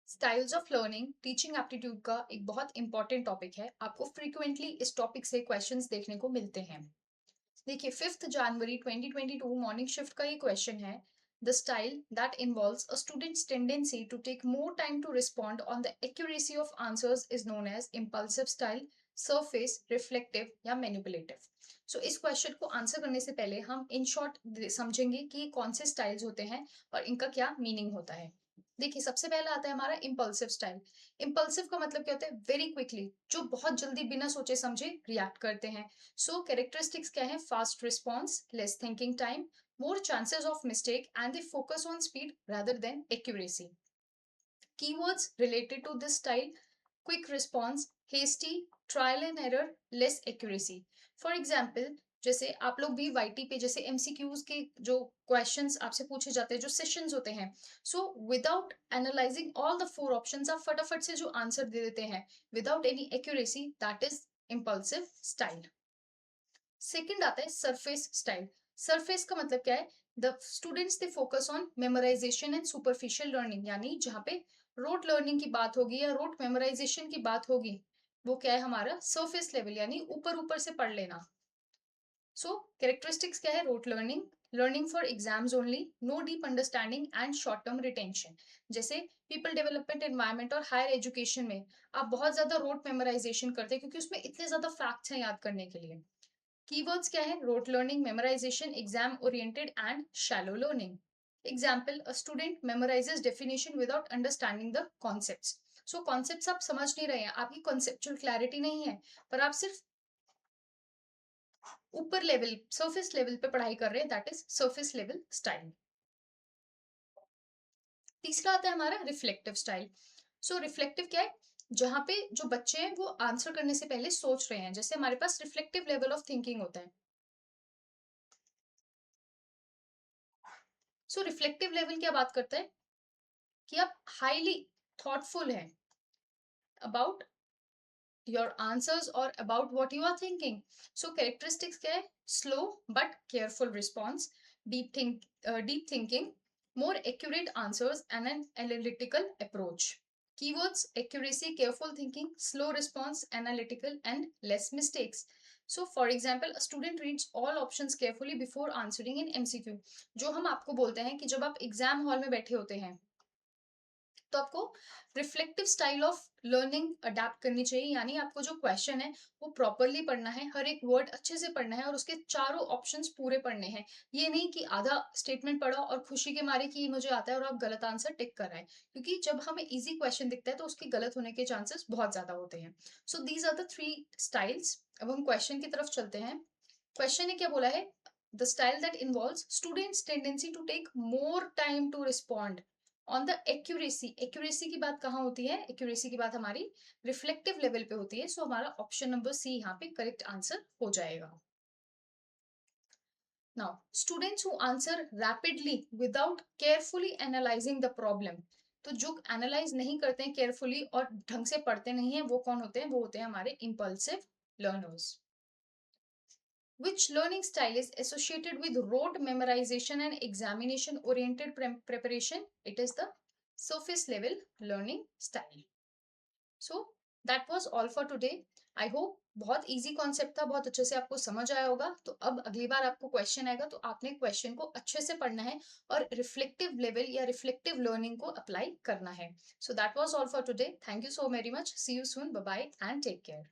Styles of learning teaching aptitude का एक बहुत इंपॉर्टेंट टॉपिक है। आपको फ्रीक्वेंटली इस टॉपिक से क्वेश्चंस देखने को मिलते हैं। देखिए 5 जनवरी 2022 मॉर्निंग शिफ्ट का ये क्वेश्चन है। The style that involves a students tendency to take more time to respond on the accuracy of answers is known as impulsive style, surface, reflective या मैनिपुलेटिव। सो इस क्वेश्चन को answer करने से पहले हम इन शॉर्ट समझेंगे कि कौन से स्टाइल्स होते हैं और इनका क्या मीनिंग होता है। देखिए सबसे पहला आता है हमारा इम्पल्सिव स्टाइल। इम्पल्सिव का मतलब क्या होता है? वेरी क्विकली, जो बहुत जल्दी बिना सोचे समझे रिएक्ट करते हैं। सो कैरेक्टरिस्टिक्स क्या है? Fast response, less thinking time, more chances of mistake and they focus on speed rather than accuracy. Keywords related to this style: quick response, hasty, trial and error, less accuracy. For example, जैसे आप लोग भी YT पे जैसे MCQs के जो questions आपसे पूछे जाते हैं, जो सेशंस होते हैं, so without analysing all the four options आप फटाफट से जो आंसर दे देते हैं without any accuracy, that is impulsive style. Second आता है सरफेस स्टाइल। सरफेस का मतलब क्या है? The students they focus on memorisation and superficial learning, यानी जहाँ पे रोट लर्निंग की बात होगी या रोट मेमोराइजेशन की बात होगी, वो क्या है? हमारा सरफेस लेवल, यानी ऊपर ऊपर से पढ़ लेना। सो कैरेक्टरिस्टिक्स क्या है? Rote learning, learning for exams only, no deep understanding and short term retention. जैसे पीपल डेवलपमेंट एनवायरमेंट और हायर एजुकेशन में आप बहुत ज्यादा रोट मेमोराइजेशन करते हैं क्योंकि उसमें इतने ज्यादा फैक्ट्स हैं याद करने के लिए। Keywords क्या है? Rote learning, memorisation, exam oriented and shallow learning. Example: a student memorises definition without understanding the concepts. So concepts आप समझ नहीं रहे हैं, आपकी कॉन्सेप्चुअल क्लैरिटी नहीं है, पर आप सिर्फ ऊपर लेवल, सरफेस लेवल पे पढ़ाई कर रहे हैं, that is surface level style. तीसरा आता है हमारा रिफ्लेक्टिव स्टाइल। सो रिफ्लेक्टिव क्या है? जहां पे जो बच्चे हैं वो आंसर करने से पहले सोच रहे हैं, जैसे हमारे पास रिफ्लेक्टिव लेवल ऑफ थिंकिंग होता है। सो रिफ्लेक्टिव लेवल क्या बात करता है? कि आप हाईली थॉटफुल हैं अबाउट योर आंसर्स और about what you are thinking. So characteristics क्या है? Slow but careful response, deep thinking, more accurate answers and an analytical approach. Keywords: accuracy, careful thinking, slow response, analytical, and less mistakes. So, for example, a student reads all options carefully before answering in MCQ. जो हम आपको बोलते हैं कि जब आप exam hall में बैठे होते हैं तो आपको reflective style of learning adapt करनी चाहिए, यानी आपको जो क्वेश्चन है वो प्रॉपरली पढ़ना है, हर एक वर्ड अच्छे से पढ़ना है और उसके चारों ऑप्शंस पूरे पढ़ने हैं। ये नहीं कि आधा स्टेटमेंट पढ़ा और खुशी के मारे कि ये मुझे आता है और आप गलत आंसर टिक कर रहे हैं, क्योंकि जब हमें इजी क्वेश्चन दिखता है तो उसके गलत होने के चांसेस बहुत ज्यादा होते हैं। So these are the three styles. अब हम क्वेश्चन की तरफ चलते हैं। क्वेश्चन ने क्या बोला है? The style that involves students tendency to take more time to respond on the accuracy. Accuracy की बात कहाँ होती है? एक्यूरेसी की बात हमारी रिफ्लेक्टिव लेवल पे होती है। सो हमारा ऑप्शन नंबर सी यहाँ पे करेक्ट आंसर हो जाएगा। Now students who answer rapidly without carefully analysing the problem, तो जो एनालाइज नहीं करते हैं केयरफुली और ढंग से पढ़ते नहीं है, वो कौन होते हैं? वो होते हैं हमारे impulsive learners. Which learning style is associated with rote memorization and examination oriented preparation? It is the surface level learning style. So that was all for today. I hope बहुत इजी कॉन्सेप्ट था, बहुत अच्छे से आपको समझ आया होगा। तो अब अगली बार आपको क्वेश्चन आएगा तो आपने क्वेश्चन को अच्छे से पढ़ना है और रिफ्लेक्टिव लेवल या रिफ्लेक्टिव लर्निंग को अप्लाई करना है। So that was all for today. Thank you so very much. See you soon. Bye bye and take care.